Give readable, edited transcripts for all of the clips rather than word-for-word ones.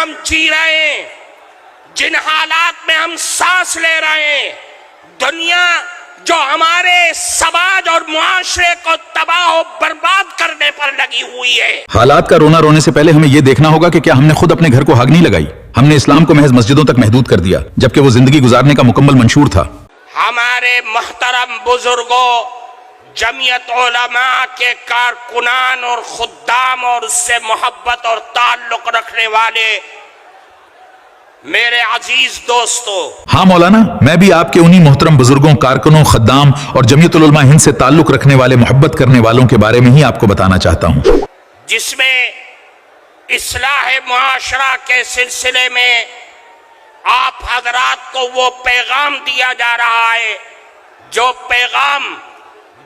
ہم جی رہے ہیں، جن حالات میں ہم سانس لے رہے ہیں، دنیا جو ہمارے سماج اور معاشرے کو تباہ و برباد کرنے پر لگی ہوئی ہے۔ حالات کا رونا رونے سے پہلے ہمیں یہ دیکھنا ہوگا کہ کیا ہم نے خود اپنے گھر کو آگ نہیں لگائی۔ ہم نے اسلام کو محض مسجدوں تک محدود کر دیا جبکہ وہ زندگی گزارنے کا مکمل منشور تھا۔ ہمارے محترم بزرگوں، جمعیت علماء کے کارکنان اور خدام اور اس سے محبت اور تعلق رکھنے والے میرے عزیز دوستو، ہاں مولانا، میں بھی آپ کے انہی محترم بزرگوں، کارکنوں، خدام اور جمعیت العلماء ہند سے تعلق رکھنے والے محبت کرنے والوں کے بارے میں ہی آپ کو بتانا چاہتا ہوں، جس میں اصلاح معاشرہ کے سلسلے میں آپ حضرات کو وہ پیغام دیا جا رہا ہے جو پیغام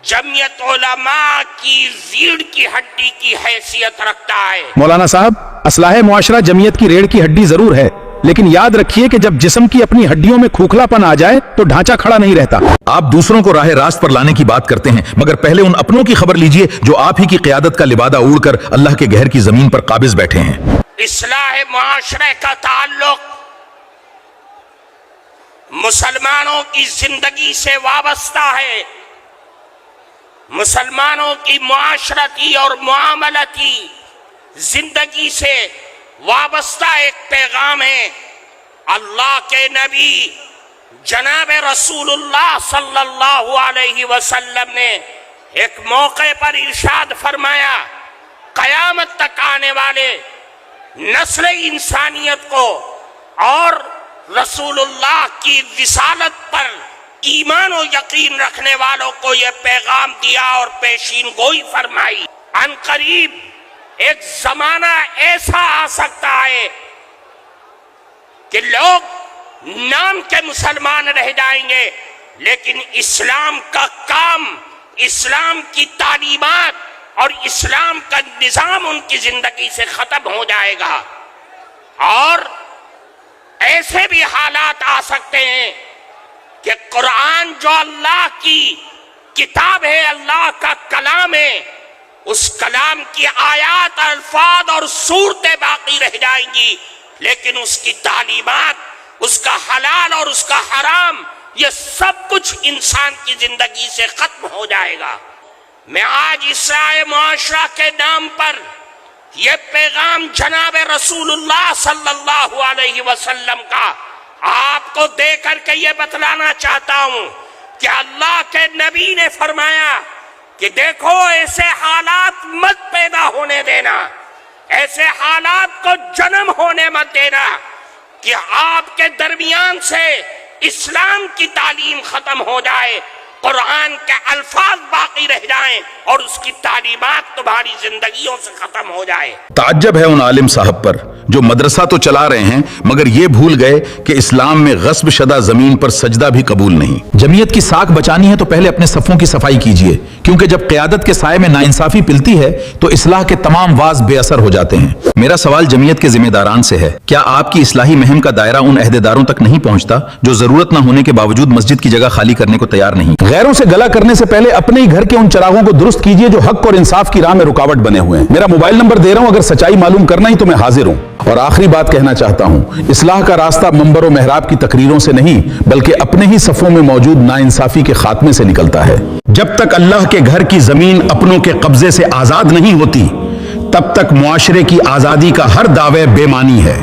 جمعیت علماء کی ریڑھ کی ہڈی کی حیثیت رکھتا ہے۔ مولانا صاحب، اصلاح معاشرہ جمعیت کی ریڑھ کی ہڈی ضرور ہے، لیکن یاد رکھیے کہ جب جسم کی اپنی ہڈیوں میں کھوکھلا پن آ جائے تو ڈھانچہ کھڑا نہیں رہتا۔ آپ دوسروں کو راہ راست پر لانے کی بات کرتے ہیں، مگر پہلے ان اپنوں کی خبر لیجئے جو آپ ہی کی قیادت کا لبادہ اوڑھ کر اللہ کے گھر کی زمین پر قابض بیٹھے ہیں۔ اصلاح معاشرے کا تعلق مسلمانوں کی زندگی سے وابستہ ہے، مسلمانوں کی معاشرتی اور معاملتی زندگی سے وابستہ ایک پیغام ہے۔ اللہ کے نبی جناب رسول اللہ صلی اللہ علیہ وسلم نے ایک موقع پر ارشاد فرمایا، قیامت تک آنے والے نسل انسانیت کو اور رسول اللہ کی رسالت پر ایمان و یقین رکھنے والوں کو یہ پیغام دیا اور پیشین گوئی فرمائی، ان قریب ایک زمانہ ایسا آ سکتا ہے کہ لوگ نام کے مسلمان رہ جائیں گے لیکن اسلام کا کام، اسلام کی تعلیمات اور اسلام کا نظام ان کی زندگی سے ختم ہو جائے گا، اور ایسے بھی حالات آ سکتے ہیں کہ قرآن جو اللہ کی کتاب ہے، اللہ کا کلام ہے، اس کلام کی آیات، الفاظ اور صورتیں باقی رہ جائیں گی، لیکن اس کی تعلیمات، اس کا حلال اور اس کا حرام، یہ سب کچھ انسان کی زندگی سے ختم ہو جائے گا۔ میں آج اصلاح معاشرہ کے نام پر یہ پیغام جناب رسول اللہ صلی اللہ علیہ وسلم کا آپ کو دے کر کے یہ بتلانا چاہتا ہوں کہ اللہ کے نبی نے فرمایا کہ دیکھو ایسے حالات مت پیدا ہونے دینا، ایسے حالات کو جنم ہونے مت دینا کہ آپ کے درمیان سے اسلام کی تعلیم ختم ہو جائے، قرآن کے الفاظ باقی رہ جائیں اور اس کی تعلیمات تمہاری زندگیوں سے ختم ہو جائے۔ تعجب ہے ان عالم صاحب پر جو مدرسہ تو چلا رہے ہیں مگر یہ بھول گئے کہ اسلام میں غصب شدہ زمین پر سجدہ بھی قبول نہیں۔ جمعیت کی ساکھ بچانی ہے تو پہلے اپنے صفوں کی صفائی کیجئے، کیونکہ جب قیادت کے سائے میں ناانصافی پلتی ہے تو اصلاح کے تمام واز بے اثر ہو جاتے ہیں۔ میرا سوال جمعیت کے ذمہ داران سے ہے، کیا آپ کی اصلاحی مہم کا دائرہ ان عہدیداروں تک نہیں پہنچتا جو ضرورت نہ ہونے کے باوجود مسجد کی جگہ خالی کرنے کو تیار نہیں؟ غیروں سے گلا کرنے سے پہلے اپنے ہی گھر کے ان چراغوں کو درست کیجئے جو حق اور انصاف کی راہ میں رکاوٹ بنے ہوئے ہیں۔ میرا موبائل نمبر دے رہا ہوں، اگر سچائی معلوم کرنا ہی تو میں حاضر ہوں۔ اور آخری بات کہنا چاہتا ہوں، اصلاح کا راستہ منبر و محراب کی تقریروں سے نہیں بلکہ اپنے ہی صفوں میں موجود ناانصافی کے خاتمے سے نکلتا ہے۔ جب تک اللہ کے گھر کی زمین اپنوں کے قبضے سے آزاد نہیں ہوتی تب تک معاشرے کی آزادی کا ہر دعوے بے معنی ہے۔